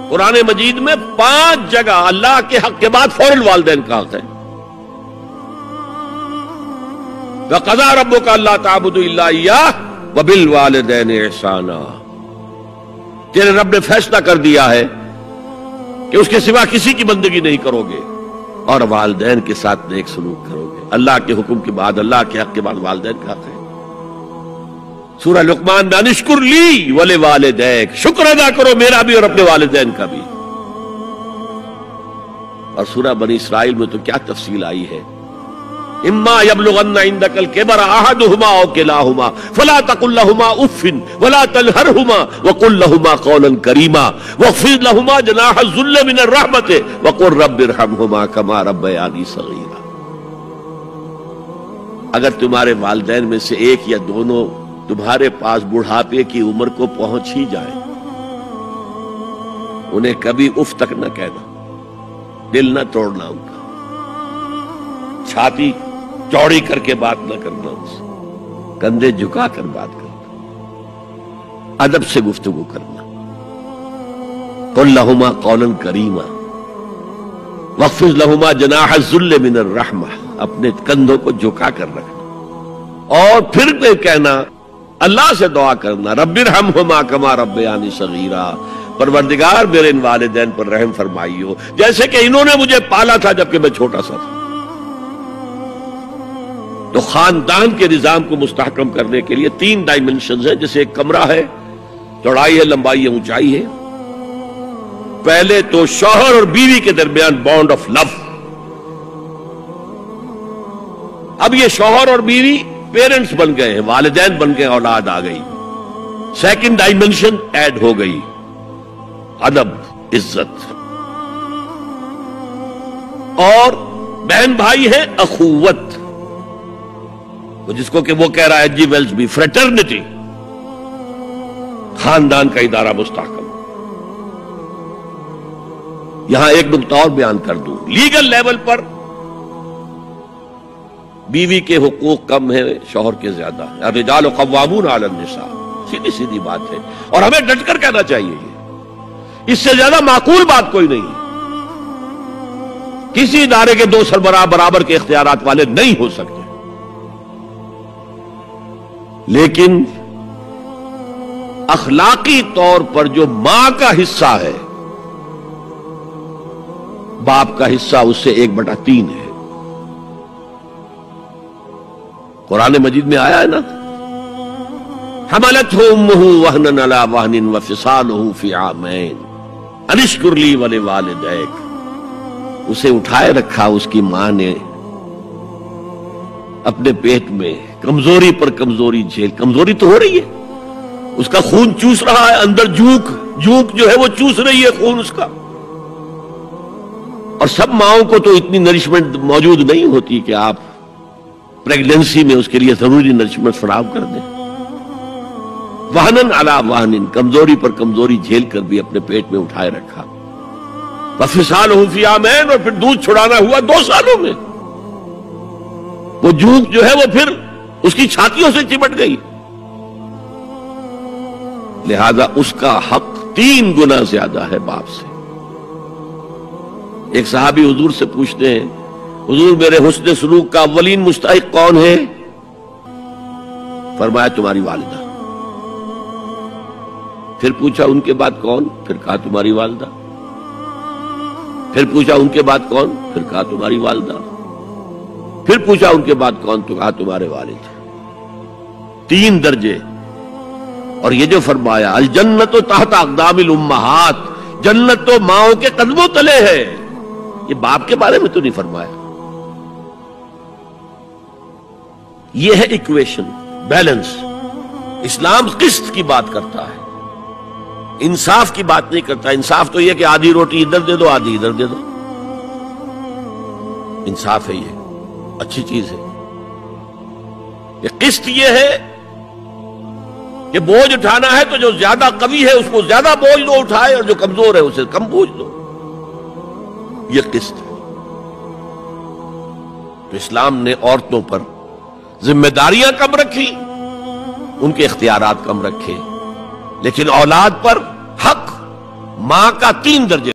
قرآن مجید میں 5 جگہ اللہ کے حق کے بعد فوراً والدین کا حق ہے. وَقَضَىٰ رَبُّكَ أَلَّا تَعْبُدُوا إِلَّا إِيَّاهُ وَبِالْوَالِدَيْنِ إِحْسَانًا. تیرے رب نے فیصلہ کر دیا ہے کہ اس کے سوا کسی کی بندگی نہیں کرو گے اور والدین کے ساتھ نیک سلوک کرو گے. اللہ کے حکم کے بعد، اللہ کے حق کے بعد والدین کا حق ہے. سورہ لقمان میں انشکر لی ولوالدیک، شکر ادا کرو میرا بھی اور اپنے والدین کا بھی. اور سورہ بنی اسرائیل میں تو کیا تفصیل آئی ہے. اما یبلغن عندک الکبر احدہما او کلاہما فلا تقل لہما اف ولا تنہرہما وقل لہما قولا کریما واخفض لہما جناح الذل من الرحمۃ وقل رب ارحمہما کما ربیانی صغیرا. اگر تمہارے والدین میں سے ایک یا دونوں تمہارے پاس بڑھاپے کی عمر کو پہنچ ہی جائے، انہیں کبھی اف تک نہ کہنا، دل نہ توڑنا ان کا، چھاتی چوڑی کر کے بات نہ کرنا، ان سے کندھے جھکا کر بات کرنا، ادب سے گفتگو کرنا. قل لہما قولا کریما واخفض لہما جناح الذل من الرحمہ، اپنے کندھوں کو جھکا کر رکھنا. اور پھر کہنا، اللہ سے دعا کرنا، رب ارحمہما کما ربیانی صغیرا، پروردگار میرے ان والدین پر رحم فرمائیو جیسے کہ انہوں نے مجھے پالا تھا جبکہ میں چھوٹا سا تھا. تو خاندان کے نظام کو مستحکم کرنے کے لیے 3 ڈائمنشنز ہیں. جیسے ایک کمرہ ہے، چوڑائی ہے، لمبائی ہے، اونچائی ہے. پہلے تو شوہر اور بیوی کے درمیان بانڈ آف لو. اب یہ شوہر اور بیوی پیرنٹس بن گئے ہیں، والدین بن گئے، اولاد آ گئی. سیکنڈ ڈائمنشن ایڈ ہو گئی، ادب، عزت. اور بہن بھائی ہیں، اخوت، جس کو کہ وہ کہہ رہا ہے جی ویلز بھی، فریٹرنٹی. خاندان کا ادارہ مستحکم. یہاں ایک نقطہ اور بیان کر دوں. لیگل لیول پر بیوی کے حقوق کم ہیں، شوہر کے زیادہ ہیں. الرجال قوامون علی النساء، سیدھی سیدھی بات ہے اور ہمیں ڈٹ کر کہنا چاہیے. یہ اس سے زیادہ معقول بات کوئی نہیں. کسی ادارے کے 2 سربراہ برابر کے اختیارات والے نہیں ہو سکتے. لیکن اخلاقی طور پر جو ماں کا حصہ ہے، باپ کا حصہ اس سے 1/3 ہے. قرآن مجید میں آیا ہے نا، حملتہ امہ وہنا علی وہن وفصالہ فی عامین ان اشکر لی ولوالدیک. اسے اٹھائے رکھا اس کی ماں نے اپنے پیٹ میں، کمزوری پر کمزوری جھیل. کمزوری تو ہو رہی ہے، اس کا خون چوس رہا ہے اندر، جھونک جو ہے وہ چوس رہی ہے خون اس کا. اور سب ماؤں کو تو اتنی نرشمنٹ موجود نہیں ہوتی کہ آپ پریگننسی میں اس کے لیے ضروری نرشمنٹ فراہم کر دیں. وہنن علی وہن، کمزوری پر کمزوری جھیل کر بھی اپنے پیٹ میں اٹھائے رکھا. وفصالہ فی عامین، اور پھر دودھ چھڑانا ہوا 2 سالوں میں. وہ جھونک جو ہے وہ پھر اس کی چھاتیوں سے چمٹ گئی. لہذا اس کا حق 3 گنا زیادہ ہے باپ سے. ایک صحابی حضور سے پوچھتے ہیں، حضور میرے حسن سلوک کا اولین مستحق کون ہے؟ فرمایا تمہاری والدہ. پھر پوچھا ان کے بعد کون؟ پھر کہا تمہاری والدہ. پھر پوچھا ان کے بعد کون؟ پھر کہا تمہاری والدہ. پھر پوچھا ان کے بعد کون؟ تو کہا تمہارے والد. 3 درجے. اور یہ جو فرمایا الجنت تحت اقدام الامہات، جنت تو ماؤں کے قدموں تلے ہے، یہ باپ کے بارے میں تو نہیں فرمایا. یہ ہے ایکویشن، بیلنس. اسلام قسط کی بات کرتا ہے، انصاف کی بات نہیں کرتا. انصاف تو یہ کہ آدھی روٹی ادھر دے دو، آدھی ادھر دے دو. انصاف ہے، یہ اچھی چیز ہے. یہ قسط یہ ہے کہ بوجھ اٹھانا ہے تو جو زیادہ قوی ہے اس کو زیادہ بوجھ دو اٹھائے، اور جو کمزور ہے اسے کم بوجھ دو. یہ قسط ہے. تو اسلام نے عورتوں پر ذمہ داریاں کم رکھی، ان کے اختیارات کم رکھے، لیکن اولاد پر حق ماں کا 3 درجے